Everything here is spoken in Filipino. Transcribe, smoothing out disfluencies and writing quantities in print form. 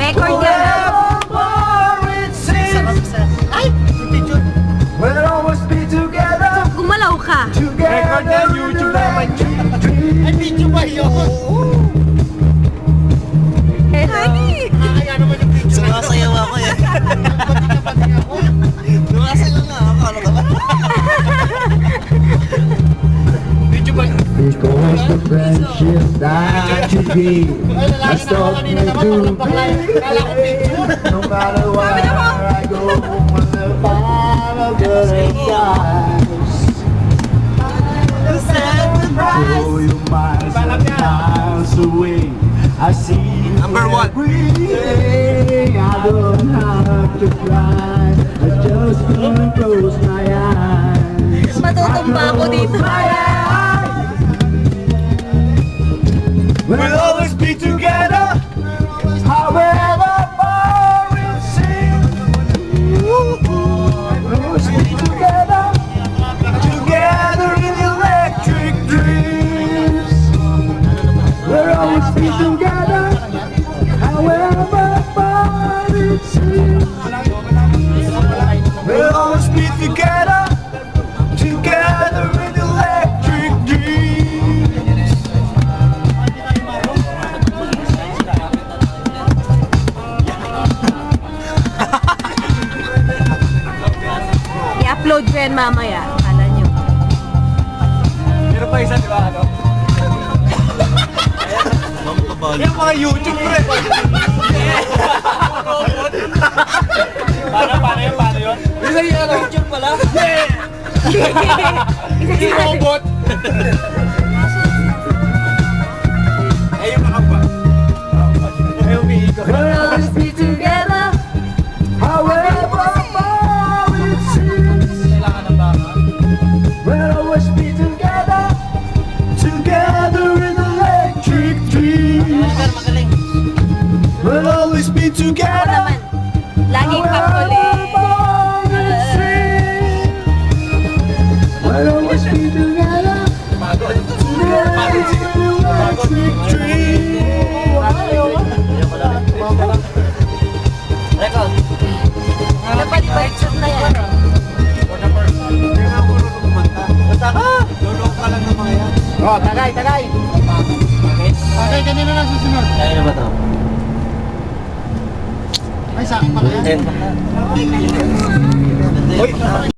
Record yan. Ay! We'll always be together. Gumalaw ka. Record na YouTube naman yun. Ay, video ba yun? Eh, honey. Kaya naman yung video. Sumasayaw ako eh. Pati ako. Sumasayaw nga ako. Ano ka ba? Video ba yun? Because the friendship that you give has taught me to be. No matter where I go, on the fire of butterflies. Though you're miles and miles away, I see you Number one. every day. I don't have to fly, I just close my eyes. Matutumba ako dito. We'll always be together, however far it seems. We'll always be together, together in electric dreams. We'll always be together, however far it seems. We'll always be together, together in electric dreams. I-upload ko yan mamaya. Akala nyo. Meron pa isa, di ba? Ano? Yung mga YouTube, pre. Paano yun? Paano yun? Isa yung ano? YouTube pala? Yung robot. Eh, yung makapa. Eh, umiikot. We'll always be together, however far it seems. Kailangan ng baka. We'll always be together, together in electric dreams. Magaling. We'll always be Ako together, naman. Laging however kapulit. far it seems. We'll always be together, Pagod. together in electric dreams. Record. Dapat i-workshop na yan. Basta ka. Lulong ka lang ng mga yan. Oh, tagay. Tagay, kanina na susunod. Kaya na ba ito? Ay, sa pa kaya? 10. Uy!